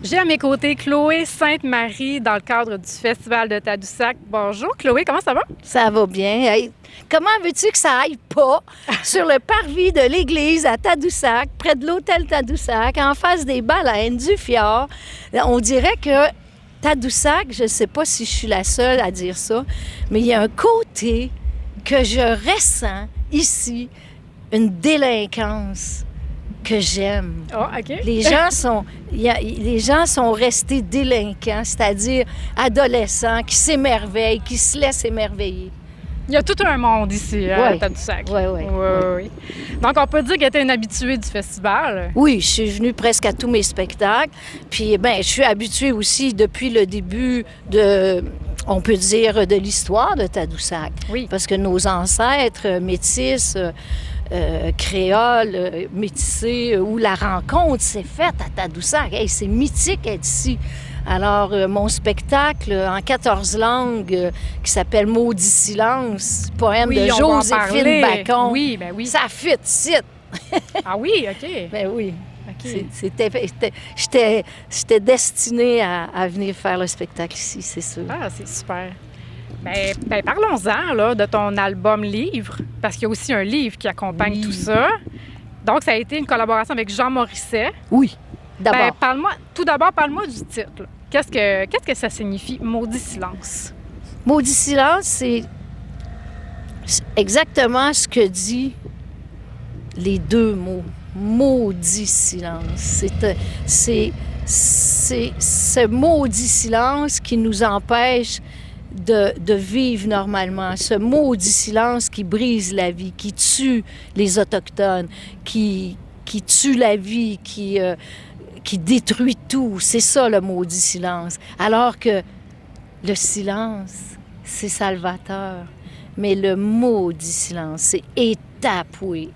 J'ai à mes côtés Chloé Sainte-Marie dans le cadre du Festival de Tadoussac. Bonjour Chloé, comment ça va? Ça va bien. Hey, comment veux-tu que ça aille pas sur le parvis de l'église à Tadoussac, près de l'hôtel Tadoussac, en face des baleines, du fjord? On dirait que Tadoussac, je ne sais pas si je suis la seule à dire ça, mais il y a un côté que je ressens ici, une délinquance que j'aime. Oh, OK. Les gens sont restés délinquants, c'est-à-dire adolescents qui s'émerveillent, qui se laissent émerveiller. Il y a tout un monde ici à Tadoussac. Oui. Donc, on peut dire que tu es une habituée du festival. Oui, je suis venue presque à tous mes spectacles. Puis, je suis habituée aussi depuis le début on peut dire, de l'histoire de Tadoussac. Oui. Parce que nos ancêtres métis, créoles, métissés, où la rencontre s'est faite à Tadoussac. Hey, c'est mythique être ici. Alors, mon spectacle en 14 langues qui s'appelle « Maudit silence », poème de Joséphine Bacon. Oui, ben oui. Ça fit ici. Ah oui, OK. Ben oui. OK. J'étais destinée à venir faire le spectacle ici, c'est sûr. Ah, c'est super. Ben parlons-en là, de ton album livre, parce qu'il y a aussi un livre qui accompagne tout ça. Donc, ça a été une collaboration avec Jean Morisset. Oui, d'abord. Tout d'abord, parle-moi du titre. Qu'est-ce que ça signifie, Maudit silence? Maudit silence, c'est exactement ce que dit les deux mots. Maudit silence. C'est ce maudit silence qui nous empêche de vivre normalement. Ce maudit silence qui brise la vie, qui tue les Autochtones, qui tue la vie, qui détruit tout. C'est ça, le maudit silence. Alors que le silence, c'est salvateur. Mais le maudit silence, c'est étapoué.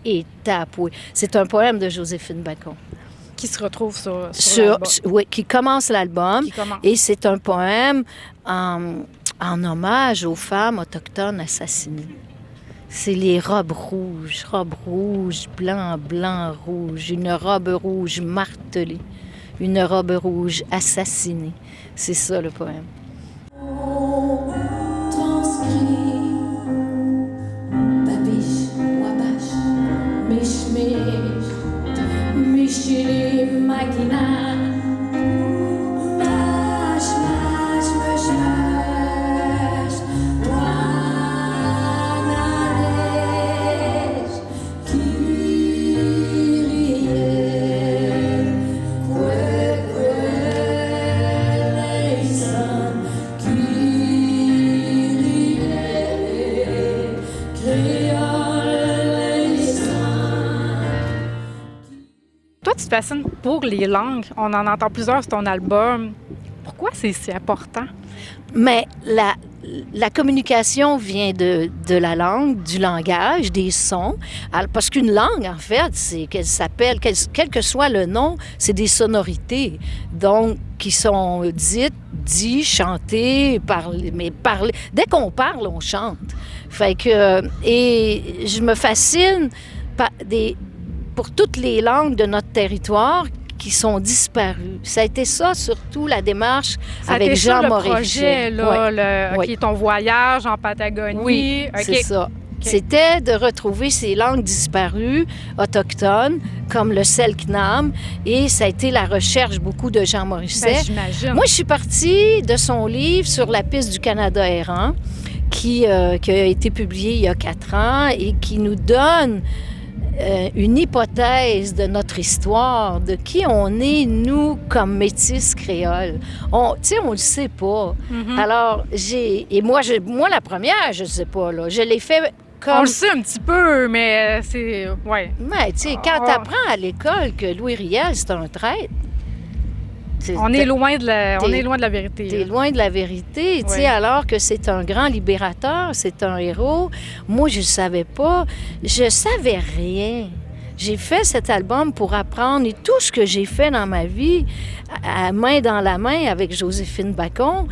C'est un poème de Joséphine Bacon. Qui se retrouve sur l'album. Oui, qui commence l'album. Et c'est un poème en hommage aux femmes autochtones assassinées. C'est les robes rouges, blanc, rouge, une robe rouge martelée, une robe rouge assassinée. C'est ça le poème. Tu te fascines pour les langues. On en entend plusieurs sur ton album. Pourquoi c'est si important? Mais la communication vient de la langue, du langage, des sons. Alors, parce qu'une langue, en fait, c'est qu'elle s'appelle, quel que soit le nom, c'est des sonorités. Donc, qui sont dites, chantées, parlées. Dès qu'on parle, on chante. Fait que, et je me fascine pour toutes les langues de notre territoire qui sont disparues. Ça a été ça, surtout, la démarche avec Jean Morisset. Le projet, là, ton voyage en Patagonie. Oui, c'est ça. Okay. C'était de retrouver ces langues disparues, autochtones, comme le Selknam, et ça a été la recherche beaucoup de Jean Morisset. J'imagine. Moi, je suis partie de son livre « Sur la piste du Canada errant », qui a été publié il y a 4 ans et qui nous donne une hypothèse de notre histoire, de qui on est, nous, comme métis créoles. Tu sais, on le sait pas. Alors, et moi, la première, je sais pas, là. Je l'ai fait comme... On le sait un petit peu, mais c'est... Ouais. Mais, tu sais, quand t'apprends à l'école que Louis Riel, c'est un traître, on est loin de la vérité. T'es loin de la vérité, tu sais, alors que c'est un grand libérateur, c'est un héros. Moi, je ne savais pas. Je savais rien. J'ai fait cet album pour apprendre et tout ce que j'ai fait dans ma vie, à main dans la main avec Joséphine Bacon,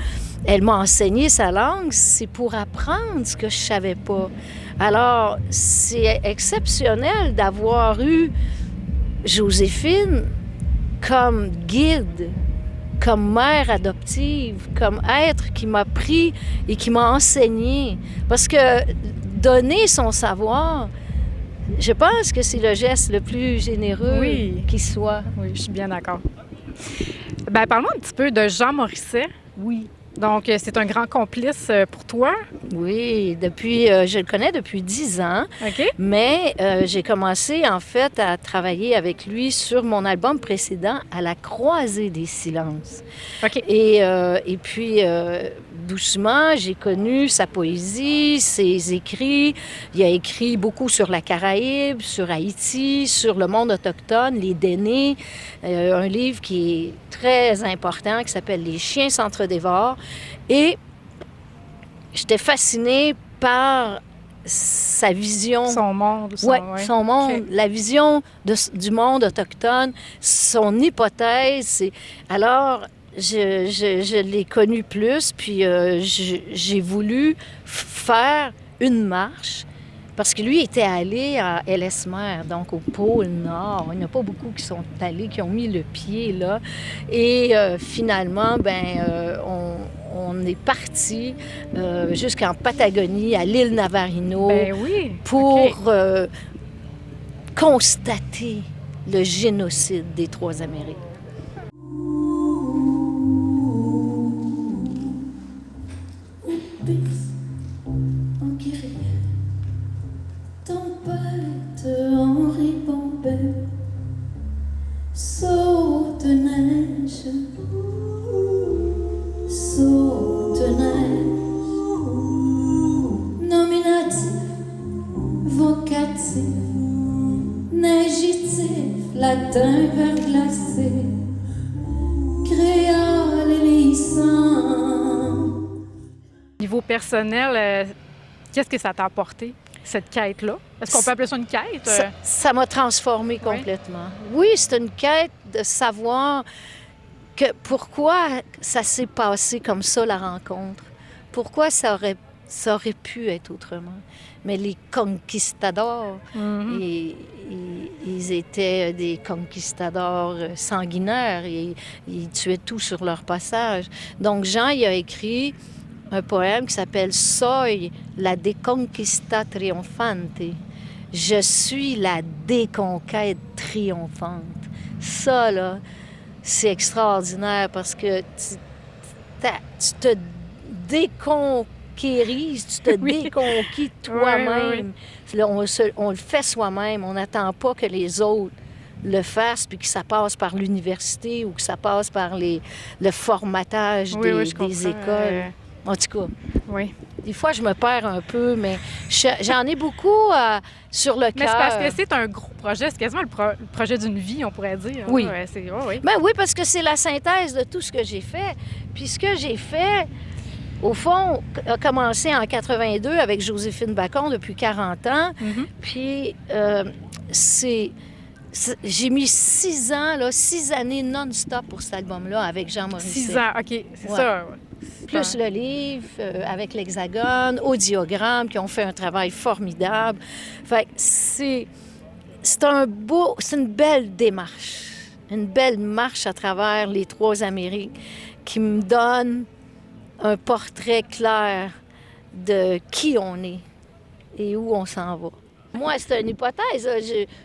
elle m'a enseigné sa langue, c'est pour apprendre ce que je ne savais pas. Alors, c'est exceptionnel d'avoir eu Joséphine comme guide, comme mère adoptive, comme être qui m'a pris et qui m'a enseigné. Parce que donner son savoir, je pense que c'est le geste le plus généreux qui soit. Oui, je suis bien d'accord. Bien, parlons un petit peu de Jean Morisset. Oui. Donc, c'est un grand complice pour toi? Oui, je le connais depuis 10 ans, mais j'ai commencé en fait à travailler avec lui sur mon album précédent, À la croisée des silences. Et puis, doucement, j'ai connu sa poésie, ses écrits. Il a écrit beaucoup sur la Caraïbe, sur Haïti, sur le monde autochtone, les Dénés, un livre qui est très important qui s'appelle Les chiens s'entre-dévorent. Et j'étais fascinée par sa vision. Son monde. Son monde, la vision du monde autochtone, son hypothèse. Alors, je l'ai connu plus, puis j'ai voulu faire une marche, parce que lui était allé à Ellesmere, donc au pôle Nord. Il n'y en a pas beaucoup qui sont allés, qui ont mis le pied là. Et finalement, on est parti jusqu'en Patagonie, à l'île Navarino, pour constater le génocide des Trois Amériques. Saute neige, nominatif, vocatif, neigitif, latin verglacé, créole élissant. Niveau personnel, qu'est-ce que ça t'a apporté, cette quête-là? Est-ce qu'on peut appeler ça une quête? Ça m'a transformée complètement. Oui, c'est une quête de savoir pourquoi ça s'est passé comme ça, la rencontre. Pourquoi ça aurait pu être autrement. Mais les conquistadors, ils étaient des conquistadors sanguinaires. Ils tuaient tout sur leur passage. Donc Jean, il a écrit un poème qui s'appelle « Soy la deconquista triomphante ». Je suis la déconquête triomphante. Ça, là, c'est extraordinaire parce que tu te déconquérises, tu te déconquis toi-même. Là, on le fait soi-même. On n'attend pas que les autres le fassent puis que ça passe par l'université ou que ça passe par le formatage des écoles. En tout cas, des fois, je me perds un peu, mais j'en ai beaucoup sur le cœur. Mais c'est parce que c'est un gros projet. C'est quasiment le projet d'une vie, on pourrait dire. Oui. Ben oui, parce que c'est la synthèse de tout ce que j'ai fait. Puis ce que j'ai fait, au fond, a commencé en 82 avec Joséphine Bacon depuis 40 ans. Puis j'ai mis 6 ans, 6 années non-stop pour cet album-là avec Jean Morisset. 6 ans, OK, c'est ça. Plus le livre avec l'Hexagone, Audiogramme, qui ont fait un travail formidable. Fait que c'est une belle démarche. Une belle marche à travers les Trois Amériques qui me donne un portrait clair de qui on est et où on s'en va. Moi, c'est une hypothèse.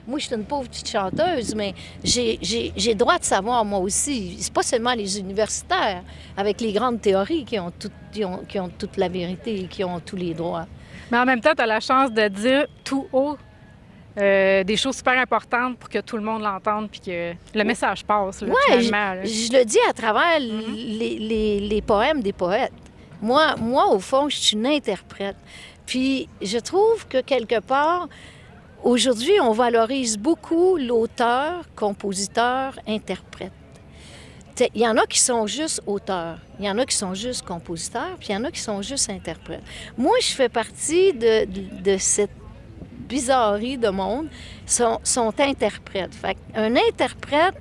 Moi, je suis une pauvre petite chanteuse, mais j'ai le droit de savoir, moi aussi. C'est pas seulement les universitaires, avec les grandes théories, qui ont toute la vérité et qui ont tous les droits. Mais en même temps, tu as la chance de dire tout haut des choses super importantes pour que tout le monde l'entende puis que le message passe, là, Ouais, finalement. là. je le dis à travers les poèmes des poètes. Moi, au fond, je suis une interprète. Puis je trouve que quelque part, aujourd'hui, on valorise beaucoup l'auteur, compositeur, interprète. Il y en a qui sont juste auteurs, il y en a qui sont juste compositeurs, puis il y en a qui sont juste interprètes. Moi, je fais partie de cette bizarrerie de monde, sont interprètes. Fait un interprète,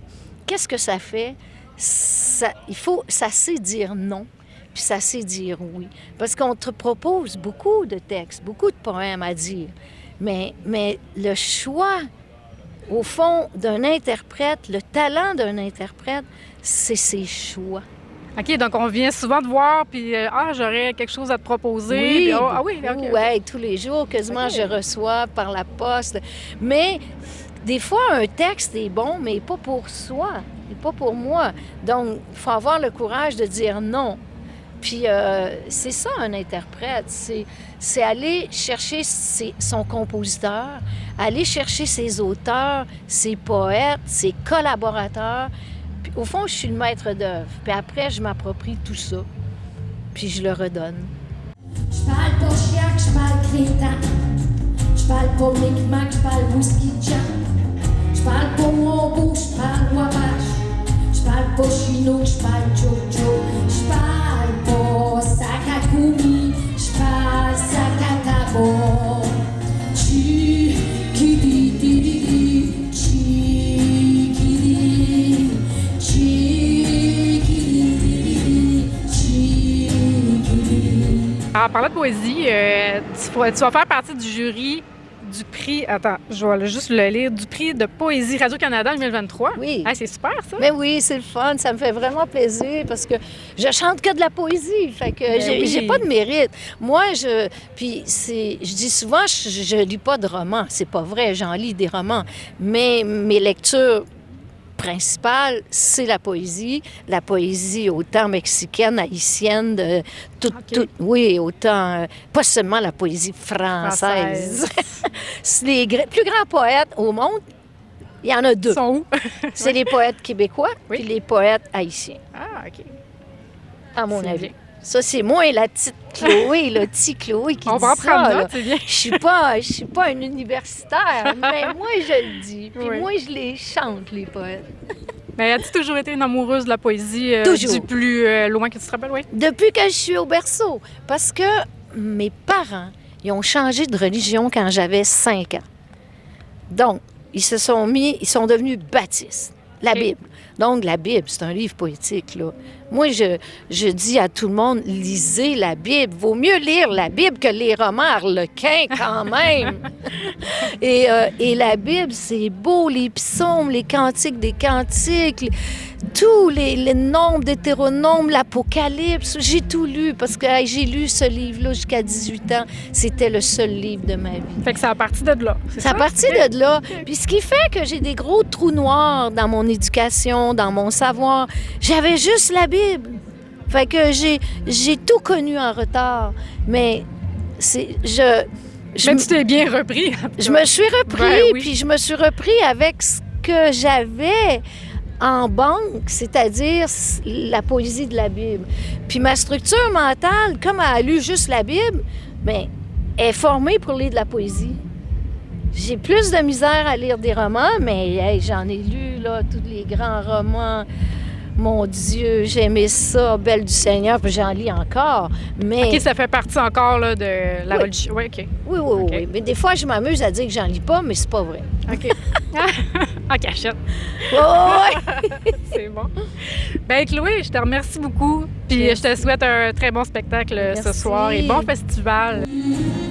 qu'est-ce que ça fait? Ça sait dire non, puis ça sait dire oui. Parce qu'on te propose beaucoup de textes, beaucoup de poèmes à dire. Mais le choix, au fond, d'un interprète, le talent d'un interprète, c'est ses choix. OK, donc on vient souvent te voir, puis j'aurais quelque chose à te proposer. Oui, Puis, oui, OK. ouais, tous les jours, quasiment, OK. je reçois par la poste. Mais des fois, un texte est bon, mais pas pour soi, et pas pour moi. Donc, il faut avoir le courage de dire non. Puis c'est ça, un interprète. C'est aller chercher son compositeur, aller chercher ses auteurs, ses poètes, ses collaborateurs. Puis, au fond, je suis le maître d'œuvre. Puis après, je m'approprie tout ça. Puis je le redonne. Je parle pas chiac, je parle crétin. Je parle pas micmac, je parle whisky jack. Je parle pas wombo, je parle wabash. Je parle pas chinook, je parle jojo. Je parle pas sakakumi, je parle sakatabo. Chi, ki di di di di, chi, ki di, chi, ki di di di, chi, ki di. En parlant de poésie, tu vas faire partie du jury du prix... Attends, je vais juste le lire. Du prix de poésie Radio-Canada 2023. Oui. Ah, c'est super, ça. Mais oui, c'est le fun, ça me fait vraiment plaisir parce que je chante que de la poésie, fait que Ben j'ai oui. pas de mérite. Moi, je dis souvent, je lis pas de romans, c'est pas vrai, j'en lis des romans, mais mes lectures principales, c'est la poésie autant mexicaine, haïtienne, de OK. oui, autant, pas seulement la poésie française. Les plus grands poètes au monde, il y en a deux. Ils sont où? C'est les poètes québécois Oui. puis les poètes haïtiens, Ah, OK. à mon C'est avis. bien. Ça, c'est moi et la petite Chloé, la petite Chloé qui On dit va en ça. prendre là. note, c'est bien. Je suis pas une universitaire, mais moi, je le dis. Puis Oui. moi, je les chante, les poètes. Mais as-tu toujours été une amoureuse de la poésie Toujours. du plus loin que tu te rappelles, oui? Depuis que je suis au berceau. Parce que mes parents, ils ont changé de religion quand j'avais 5 ans. Donc, ils sont devenus baptistes. La OK. Bible. Donc, la Bible, c'est un livre poétique, là. Moi, je dis à tout le monde, lisez la Bible. Vaut mieux lire la Bible que les romans harlequins, quand même. Et la Bible, c'est beau, les psaumes, les cantiques des cantiques, tous les nombres d'hétéronomes, l'Apocalypse. J'ai tout lu parce que j'ai lu ce livre-là jusqu'à 18 ans. C'était le seul livre de ma vie. Fait que c'est à partir de là. C'est C'est à partir de là. Puis ce qui fait que j'ai des gros trous noirs dans mon éducation, dans mon savoir, j'avais juste la Bible. Fait que j'ai tout connu en retard. Mais Mais tu t'es bien repris. je me suis repris, Ben oui. puis je me suis repris avec ce que j'avais en banque, c'est-à-dire la poésie de la Bible. Puis ma structure mentale, comme elle a lu juste la Bible, bien, est formée pour lire de la poésie. J'ai plus de misère à lire des romans, mais hey, j'en ai lu là, tous les grands romans. Mon Dieu, j'aimais ça, Belle du Seigneur, puis j'en lis encore. Mais OK, ça fait partie encore là, de la Oui. religion. Oui, OK. oui, OK. oui. Mais des fois, je m'amuse à dire que j'en lis pas, mais c'est pas vrai. OK. En cachette. Ouais. C'est bon. Ben Chloé, je te remercie beaucoup. Puis Merci. je te souhaite un très bon spectacle ce Merci. soir et bon festival. Thank